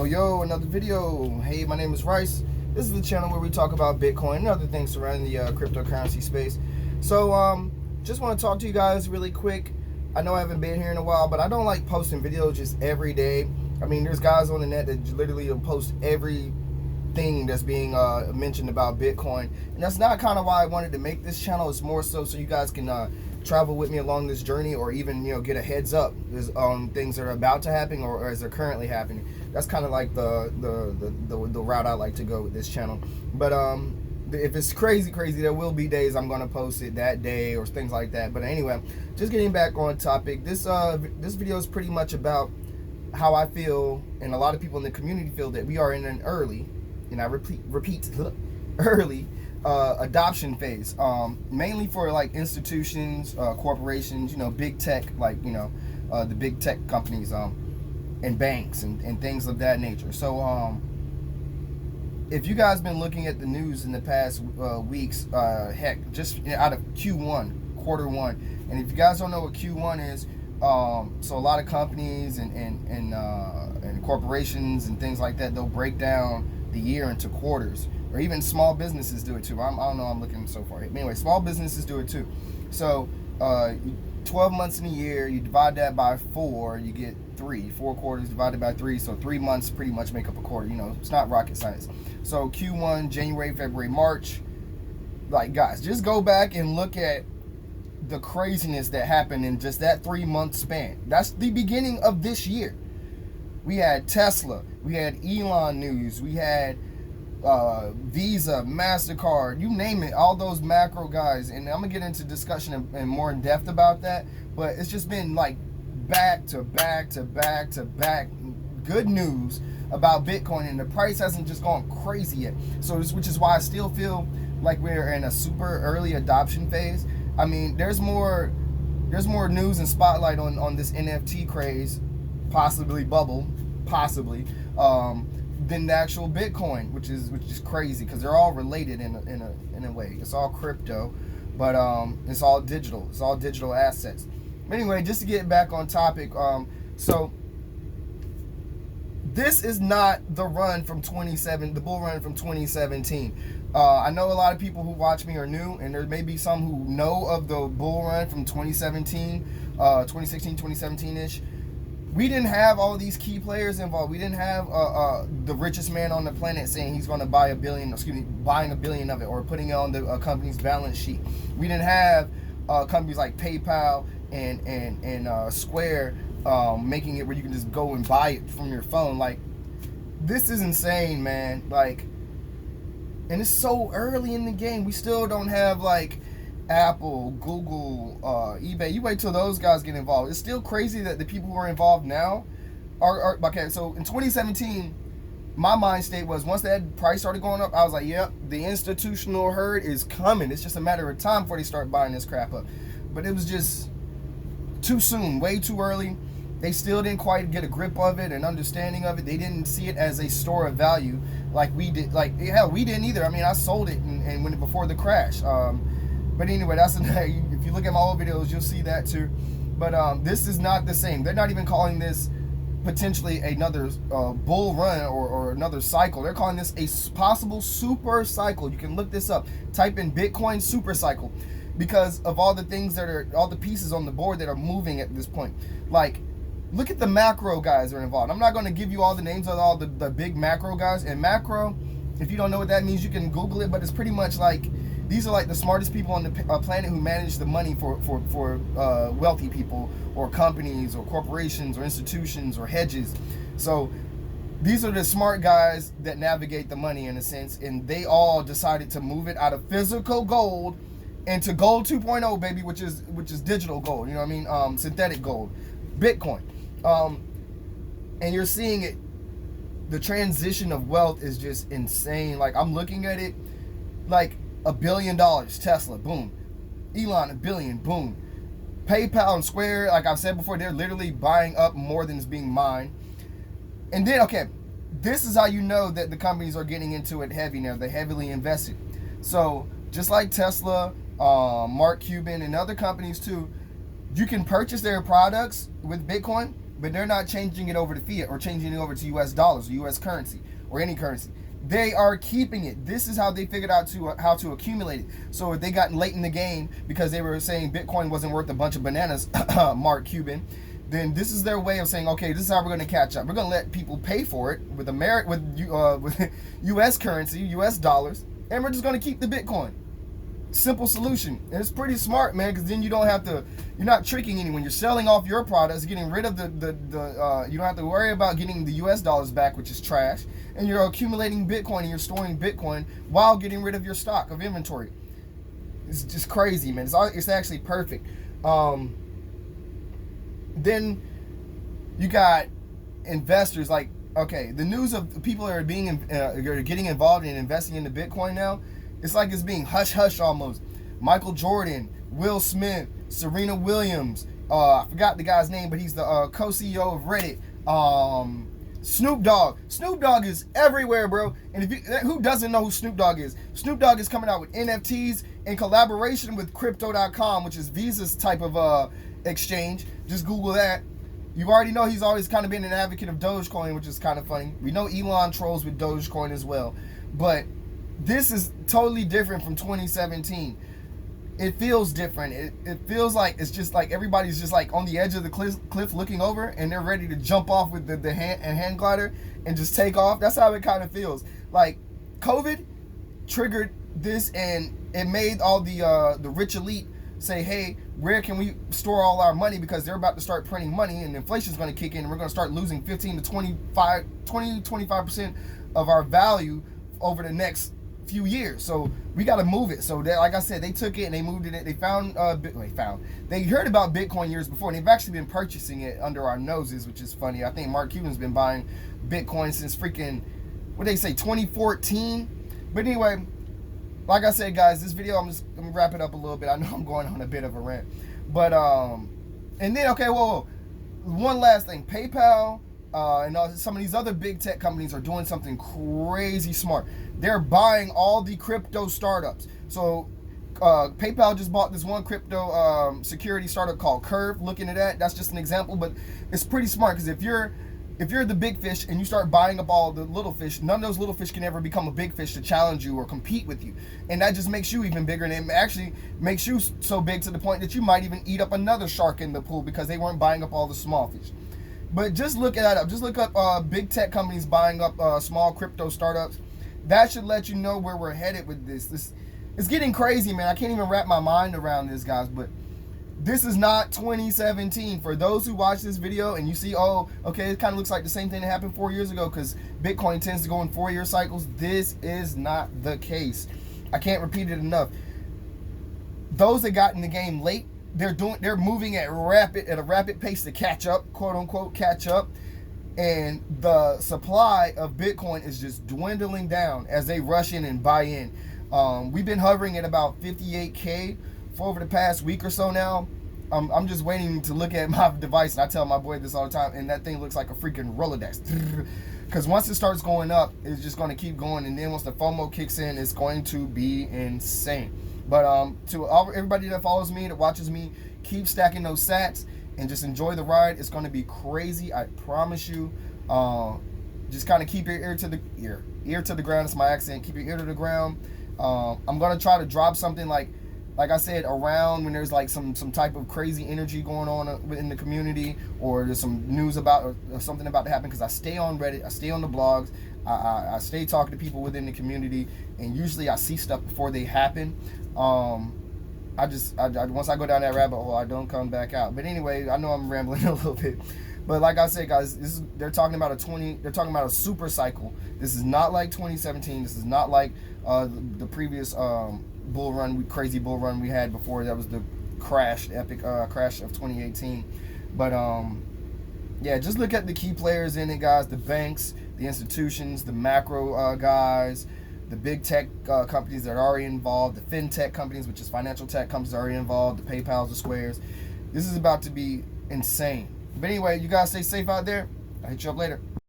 Yo, another video. Hey, my name is Rice. This is the channel where we talk about Bitcoin and other things surrounding the cryptocurrency space. So, just want to talk to you guys really quick. I know I haven't been here in a while, but I don't like posting videos just every day. I mean, there's guys on the net that literally will post everything that's being mentioned about Bitcoin. And that's not kind of why I wanted to make this channel. It's more so you guys can travel with me along this journey, or even get a heads up on things that are about to happen or as they're currently happening. That's kind of like the route I like to go with this channel. But if it's crazy, there will be days I'm gonna post it that day or things like that. But anyway, just getting back on topic. This video is pretty much about how I feel, and a lot of people in the community feel, that we are in an early, and I repeat early adoption phase, mainly for like institutions, corporations, big tech, like the big tech companies, and banks and things of that nature. So if you guys been looking at the news in the past weeks, heck, just out of Q1, quarter one, and if you guys don't know what Q1 is, so a lot of companies and corporations and things like that, they'll break down the year into quarters, or even small businesses do it too. I don't know, I'm looking so far. Anyway, small businesses do it too. So 12 months in a year, you divide that by 4, you get 4 quarters divided by 3, so 3 months pretty much make up a quarter. It's not rocket science. So Q1, January, February, March, like, guys, just go back and look at the craziness that happened in just that 3-month span. That's the beginning of this year. We had Tesla, we had Elon news, we had Visa, MasterCard, you name it, all those macro guys. And I'm gonna get into discussion and more in depth about that, but it's just been like back to back to back to back good news about Bitcoin, and the price hasn't just gone crazy yet. So which is why I still feel like we're in a super early adoption phase. I mean, there's more news and spotlight on this NFT craze, possibly bubble, than the actual Bitcoin, which is crazy, because they're all related in a way. It's all crypto, but it's all digital. It's all digital assets. Anyway, just to get back on topic, so this is not the run from the bull run from 2017. I know a lot of people who watch me are new, and there may be some who know of the bull run from 2017, 2016, 2017-ish. We didn't have all these key players involved. We didn't have the richest man on the planet saying he's going to buy buying $1 billion of it, or putting it on the company's balance sheet. We didn't have companies like PayPal and Square making it where you can just go and buy it from your phone. Like, this is insane, man. Like, and it's so early in the game. We still don't have like Apple, Google, eBay. You wait till those guys get involved. It's still crazy that the people who are involved now are okay. So in 2017, my mind state was, once that price started going up, I was like, yep, the institutional herd is coming. It's just a matter of time before they start buying this crap up. But it was just too soon, way too early. They still didn't quite get a grip of it and understanding of it. They didn't see it as a store of value like we did. Like, hell, we didn't either. I mean, I sold it and when before the crash. But anyway, that's if you look at my old videos, you'll see that too. But this is not the same. They're not even calling this potentially another bull run or another cycle. They're calling this a possible super cycle. You can look this up. Type in Bitcoin super cycle, because of all the things all the pieces on the board that are moving at this point. Like, look at the macro guys that are involved. I'm not going to give you all the names of all the big macro guys. And macro, if you don't know what that means, you can Google it. But it's pretty much like, these are like the smartest people on the planet who manage the money for wealthy people, or companies, or corporations, or institutions, or hedges. So these are the smart guys that navigate the money, in a sense, and they all decided to move it out of physical gold into gold 2.0, baby, which is digital gold. You know what I mean? Synthetic gold, Bitcoin. And you're seeing it. The transition of wealth is just insane. Like, I'm looking at it like, $1 billion, Tesla, boom. Elon, $1 billion, boom. PayPal and Square, like I've said before, they're literally buying up more than is being mined. And then, okay, this is how you know that the companies are getting into it heavy now. They're heavily invested. So just like Tesla, Mark Cuban, and other companies too, you can purchase their products with Bitcoin, but they're not changing it over to fiat or changing it over to US dollars or US currency or any currency. They are keeping it. This is how they figured out how to accumulate it. So if they got late in the game because they were saying Bitcoin wasn't worth a bunch of bananas, Mark Cuban, then this is their way of saying, okay, this is how we're going to catch up. We're going to let people pay for it with with U.S. currency, U.S. dollars, and we're just going to keep the Bitcoin. Simple solution. And it's pretty smart, man, because then you don't have to, you're not tricking anyone. You're selling off your products, getting rid of you don't have to worry about getting the US dollars back, which is trash, and you're accumulating Bitcoin and you're storing Bitcoin while getting rid of your stock of inventory. It's just crazy, man. It's actually perfect. Then you got investors like, okay, the news of people that are getting involved in investing into Bitcoin now, it's like it's being hush-hush almost. Michael Jordan, Will Smith, Serena Williams, I forgot the guy's name, but he's the co-CEO of Reddit. Snoop Dogg. Snoop Dogg is everywhere, bro. And who doesn't know who Snoop Dogg is? Snoop Dogg is coming out with NFTs in collaboration with Crypto.com, which is Visa's type of exchange. Just Google that. You already know he's always kind of been an advocate of Dogecoin, which is kind of funny. We know Elon trolls with Dogecoin as well. But this is totally different from 2017. It feels different. It feels like it's just like everybody's just like on the edge of the cliff looking over, and they're ready to jump off with the hand glider and just take off. That's how it kind of feels. Like COVID triggered this, and it made all the rich elite say, hey, where can we store all our money, because they're about to start printing money and inflation's going to kick in, and we're going to start losing 15 to 25% of our value over the next few years. So we got to move it. So that, like I said, they took it and they moved it. They heard about Bitcoin years before, and they've actually been purchasing it under our noses, which is funny. I think Mark Cuban's been buying Bitcoin since freaking, what they say, 2014. But anyway, like I said, guys, this video, I'm gonna wrap it up a little bit. I know I'm going on a bit of a rant, but and then, okay, whoa, one last thing. PayPal and some of these other big tech companies are doing something crazy smart. They're buying all the crypto startups. So PayPal just bought this one crypto security startup called Curve. Look into that. That's just an example, but it's pretty smart, because if you're the big fish and you start buying up all the little fish, none of those little fish can ever become a big fish to challenge you or compete with you. And that just makes you even bigger, and it actually makes you so big to the point that you might even eat up another shark in the pool because they weren't buying up all the small fish. But just look that up. Just look up big tech companies buying up small crypto startups. That should let you know where we're headed with this. It's getting crazy, man. I can't even wrap my mind around this, guys, but this is not 2017. For those who watch this video and you see, oh, okay, it kind of looks like the same thing that happened 4 years ago, because Bitcoin tends to go in 4-year cycles. This is not the case. I can't repeat it enough. Those that got in the game late, they're moving at a rapid pace to catch up, quote unquote, catch up. And the supply of Bitcoin is just dwindling down as they rush in and buy in. We've been hovering at about 58K for over the past week or so now. I'm just waiting to look at my device, and I tell my boy this all the time, and that thing looks like a freaking Rolodex. Because once it starts going up, it's just going to keep going, and then once the FOMO kicks in, it's going to be insane. But to everybody that follows me, that watches me, keep stacking those sats and just enjoy the ride. It's going to be crazy, I promise you. Just kind of keep your ear to the ground. It's my accent. Keep your ear to the ground. I'm going to try to drop something like I said, around when there's like some type of crazy energy going on in the community, or there's some news about or something about to happen, because I stay on Reddit, I stay on the blogs, I stay talking to people within the community, and usually I see stuff before they happen. Once I go down that rabbit hole, I don't come back out. But anyway, I know I'm rambling a little bit. But like I said, guys, they're talking about a super cycle. This is not like 2017. This is not like the previous crazy bull run we had before. That was the epic crash of 2018. But yeah, just look at the key players in it, guys. The banks, the institutions, the macro guys, the big tech companies that are already involved, the fintech companies, which is financial tech companies, that are already involved, the PayPals, the Squares. This is about to be insane. But anyway, you guys stay safe out there. I'll hit you up later.